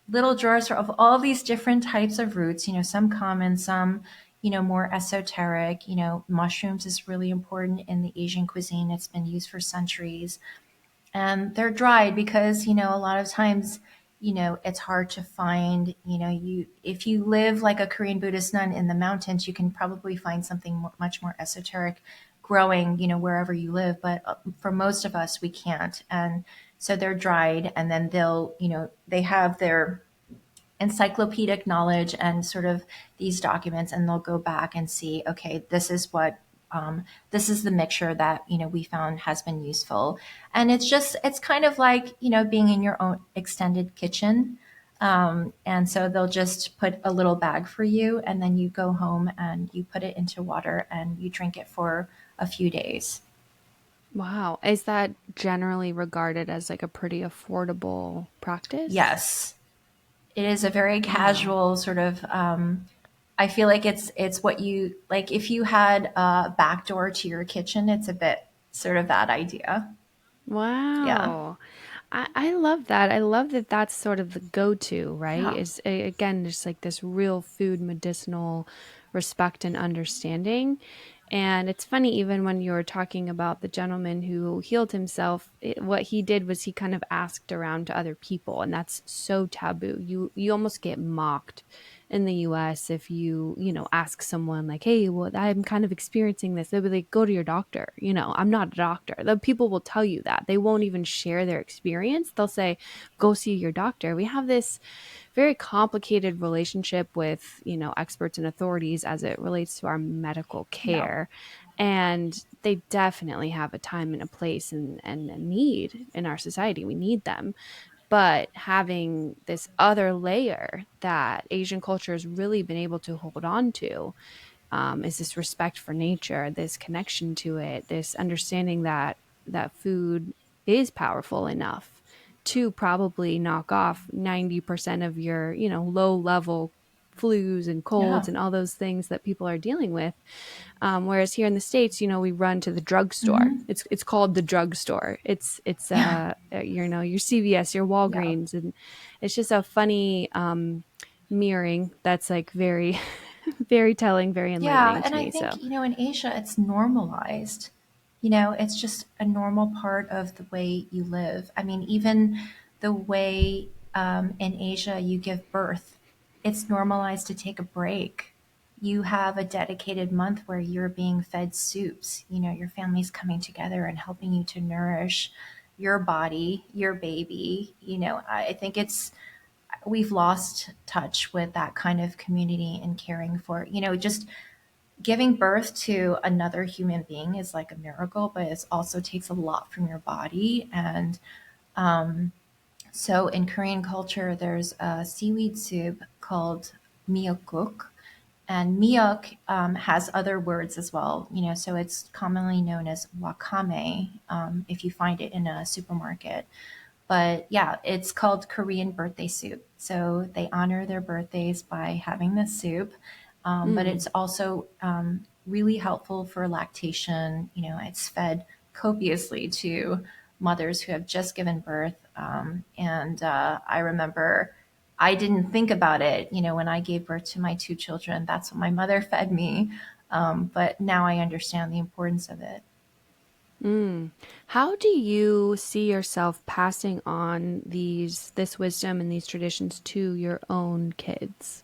little drawers of all these different types of roots, some common, some, more esoteric. Mushrooms is really important in the Asian cuisine. It's been used for centuries. And they're dried because, a lot of times, it's hard to find, if you live like a Korean Buddhist nun in the mountains, you can probably find something much more esoteric growing, wherever you live. But for most of us, we can't. And so they're dried, and then they have their encyclopedic knowledge and sort of these documents, and they'll go back and see, okay, this is the mixture that we found has been useful. And it's kind of like being in your own extended kitchen. And so they'll just put a little bag for you, and then you go home and you put it into water and you drink it for a few days. Wow. Is that generally regarded as like a pretty affordable practice? Yes, it is a very Wow. casual sort of. I feel like it's what you like. If you had a back door to your kitchen, it's a bit sort of that idea. Yeah, Wow. I love that. I love that that's sort of the go-to, right? yeah, Is again just like this real food medicinal respect and understanding. And it's funny, even when you were talking about the gentleman who healed himself, what he did was he kind of asked around to other people, and that's so taboo. You almost get mocked in the US if you ask someone like, "Hey, well, I'm kind of experiencing this." They'll be like, "Go to your doctor." I'm not a doctor. The people will tell you that. They won't even share their experience. They'll say, "Go see your doctor." We have this very complicated relationship with experts and authorities as it relates to our medical Yeah. care, and they definitely have a time and a place and a need in our society. We need them, but having this other layer that Asian culture has really been able to hold on to, is this respect for nature, this connection to it, this understanding that food is powerful enough to probably knock off 90% of your, low level flus and Yeah. colds and all those things that people are dealing with. Whereas here in the States, we run to the drugstore. Hmm. It's called the drugstore. It's Yeah. your CVS, your Yeah. Walgreens, and it's just a funny mirroring that's like very very telling, very Yeah, enlightening and to I me. So, think, in Asia, it's normalized. It's just a normal part of the way you live. I mean, even the way in Asia you give birth, it's normalized to take a break. You have a dedicated month where you're being fed soups. Your family's coming together and helping you to nourish your body, your baby. I think we've lost touch with that kind of community and caring for, just giving birth to another human being is like a miracle, but it also takes a lot from your body. And so in Korean culture, there's a seaweed soup called miyeokguk. And miyok has other words as well, so it's commonly known as wakame if you find it in a supermarket. But yeah, it's called Korean birthday soup. So they honor their birthdays by having this soup. But mm, it's also really helpful for lactation. It's fed copiously to mothers who have just given birth. And I remember I didn't think about it. When I gave birth to my two children, that's what my mother fed me. But now I understand the importance of it. mm. How do you see yourself passing on this wisdom and these traditions to your own kids?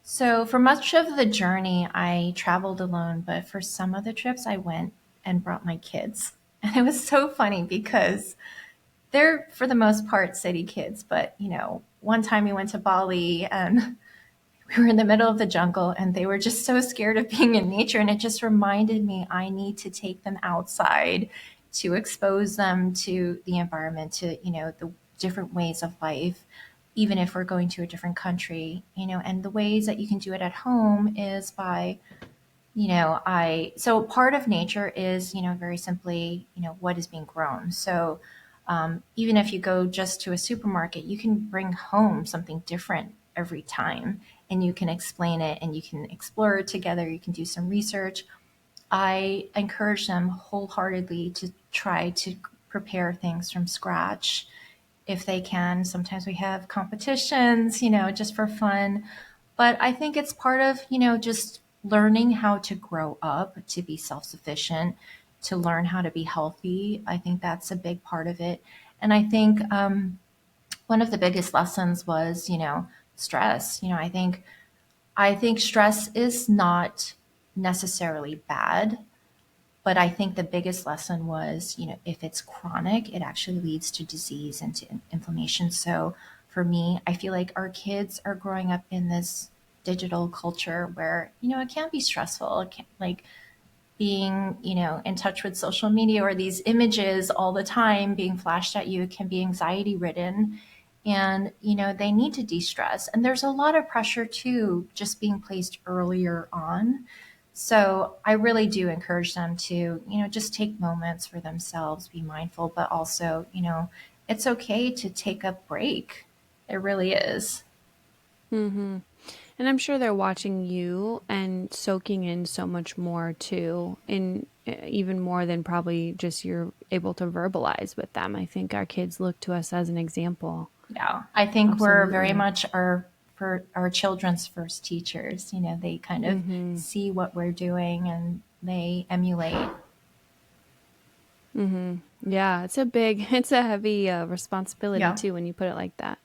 So, for much of the journey, I traveled alone, but for some of the trips, I went and brought my kids. And it was so funny because they're, for the most part, city kids. But, one time we went to Bali and we were in the middle of the jungle and they were just so scared of being in nature. And it just reminded me I need to take them outside to expose them to the environment, to, the different ways of life, even if we're going to a different country, and the ways that you can do it at home is by, so part of nature is, very simply, what is being grown. So even if you go just to a supermarket, you can bring home something different every time and you can explain it and you can explore it together. You can do some research. I encourage them wholeheartedly to try to prepare things from scratch if they can. Sometimes we have competitions, just for fun. But I think it's part of, just learning how to grow up, to be self sufficient, to learn how to be healthy. I think that's a big part of it. And I think one of the biggest lessons was, stress. I think stress is not necessarily bad, but I think the biggest lesson was, if it's chronic, it actually leads to disease and to inflammation. So for me, I feel like our kids are growing up in this digital culture where, it can be stressful. It can, like, being, in touch with social media or these images all the time being flashed at you can be anxiety ridden. And, they need to de stress. And there's a lot of pressure too, just being placed earlier on. So I really do encourage them to, just take moments for themselves, be mindful, but also, it's okay to take a break. It really is. Mm-hmm. And I'm sure they're watching you and soaking in so much more too, in even more than probably just you're able to verbalize with them. I think our kids look to us as an example. Yeah, I think we're very Absolutely. much our children's first teachers. They kind of Mm-hmm. see what we're doing and they emulate. Yeah, it's a heavy responsibility Yeah. too when you put it like that.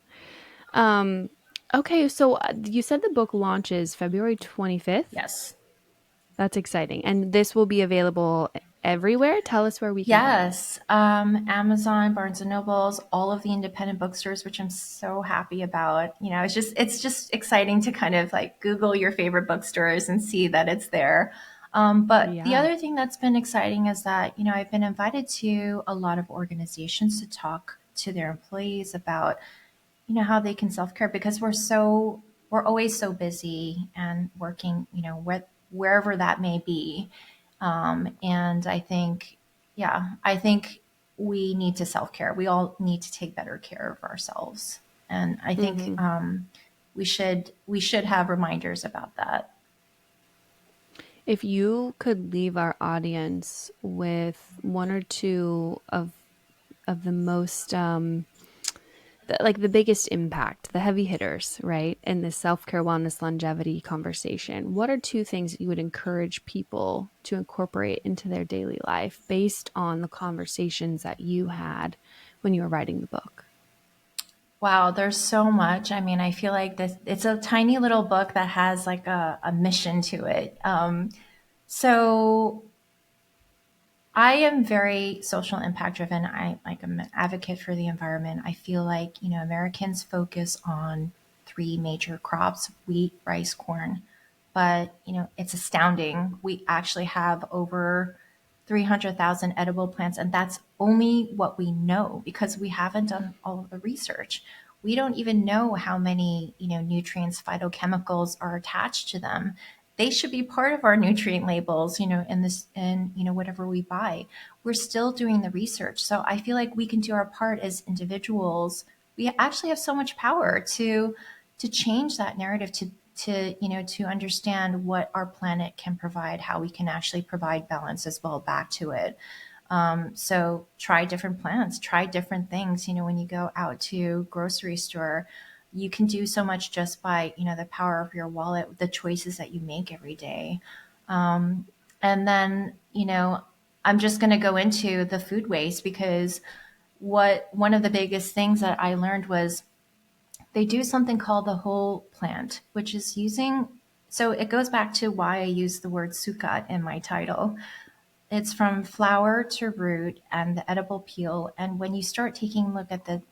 Um, okay, so you said the book launches February 25th. Yes. That's exciting. And this will be available everywhere. Tell us where we can find it. Yes, Amazon, Barnes and Nobles, all of the independent bookstores, which I'm so happy about. It's just exciting to kind of like Google your favorite bookstores and see that it's there. But the Yeah. other thing that's been exciting is that I've been invited to a lot of organizations to talk to their employees about how they can self-care because we're always so busy and working wherever that may be. And I think we need to self-care. We all need to take better care of ourselves, and I think Hmm. we should have reminders about that. If you could leave our audience with one or two of the most like the biggest impact, the heavy hitters, right? In this self-care, wellness, longevity conversation, what are two things that you would encourage people to incorporate into their daily life based on the conversations that you had when you were writing the book? Wow, there's so much. I mean, I feel like this it's a tiny little book that has like a mission to it. So I am very social impact driven. I'm an advocate for the environment. I feel like, Americans focus on three major crops: wheat, rice, corn. But, it's astounding. We actually have over 300,000 edible plants, and that's only what we know because we haven't done all of the research. We don't even know how many, nutrients, phytochemicals are attached to them. They should be part of our nutrient labels, in whatever we buy. We're still doing the research. So I feel like we can do our part as individuals. We actually have so much power to change that narrative, to understand what our planet can provide, how we can actually provide balance as well back to it. So try different plants, try different things. When you go out to grocery store, you can do so much just by the power of your wallet, the choices that you make every day. And then I'm just going to go into the food waste because what one of the biggest things that I learned was they do something called the whole plant, which is using, so it goes back to why I use the word Ssukgat in my title. It's from flower to root and the edible peel. And when you start taking a look at the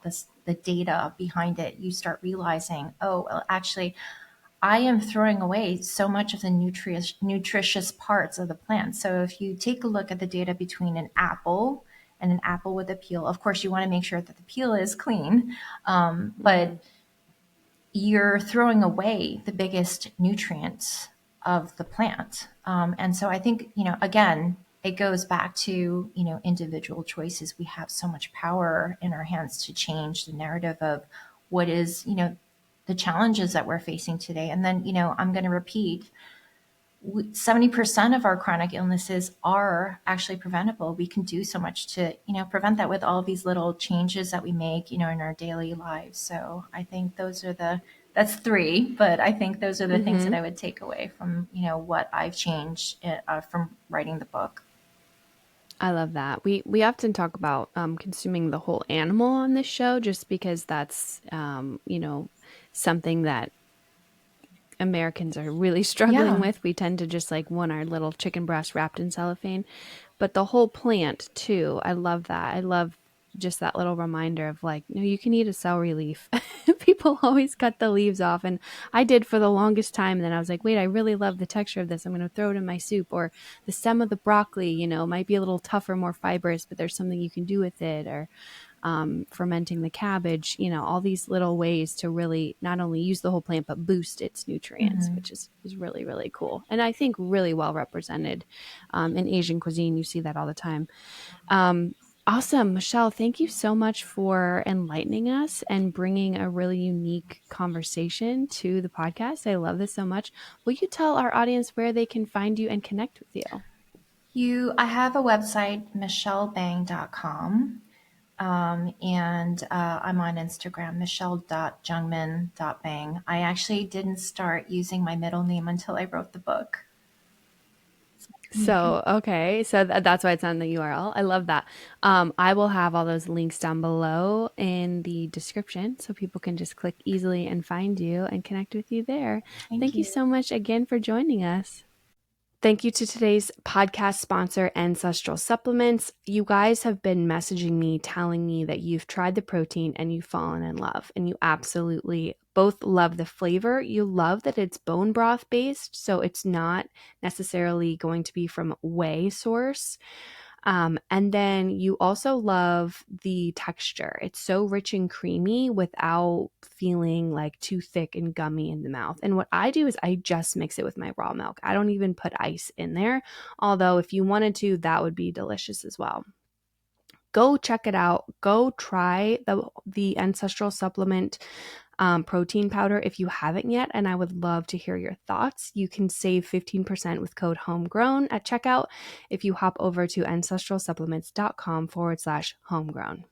data behind it, you start realizing, oh, well, actually, I am throwing away so much of the nutritious parts of the plant. So if you take a look at the data between an apple and an apple with a peel, of course, you want to make sure that the peel is clean. But Hmm. you're throwing away the biggest nutrients of the plant. And so I think, again, it goes back to, individual choices. We have so much power in our hands to change the narrative of what is, the challenges that we're facing today. And then, I'm going to repeat 70% of our chronic illnesses are actually preventable. We can do so much to, prevent that with all these little changes that we make, in our daily lives. So I think that's three, but I think those are the things that Hmm. I would take away from, what I've changed from writing the book. I love that. We often talk about consuming the whole animal on this show, just because that's something that Americans are really struggling Yeah. with. We tend to just like want our little chicken breast wrapped in cellophane, but the whole plant too. I love that. I love just that little reminder of like, no, you can eat a celery leaf. People always cut the leaves off, and I did for the longest time. And then I was like, wait, I really love the texture of this. I'm going to throw it in my soup. Or the stem of the broccoli, might be a little tougher, more fibrous, but there's something you can do with it. Or fermenting the cabbage, all these little ways to really not only use the whole plant, but boost its nutrients, Hmm. which is really, really cool. And I think really well represented in Asian cuisine. You see that all the time. Um, awesome. Michelle, thank you so much for enlightening us and bringing a really unique conversation to the podcast. I love this so much. Will you tell our audience where they can find you and connect with you? I have a website, michellebang.com. And I'm on Instagram, michelle.jungman.bang. I actually didn't start using my middle name until I wrote the book. So, okay. So that's why it's on the URL. I love that. I will have all those links down below in the description so people can just click easily and find you and connect with you there. Thank Thank you you. so much again for joining us. Thank you to today's podcast sponsor, Ancestral Supplements. You guys have been messaging me, telling me that you've tried the protein and you've fallen in love, and you absolutely both love the flavor. You love that it's bone broth based, so it's not necessarily going to be from whey source. And then you also love the texture. It's so rich and creamy without feeling like too thick and gummy in the mouth. And what I do is I just mix it with my raw milk. I don't even put ice in there. Although if you wanted to, that would be delicious as well. Go check it out. Go try the Ancestral Supplement protein powder if you haven't yet, and I would love to hear your thoughts. You can save 15% with code Homegrown at checkout if you hop over to ancestralsupplements.com/homegrown.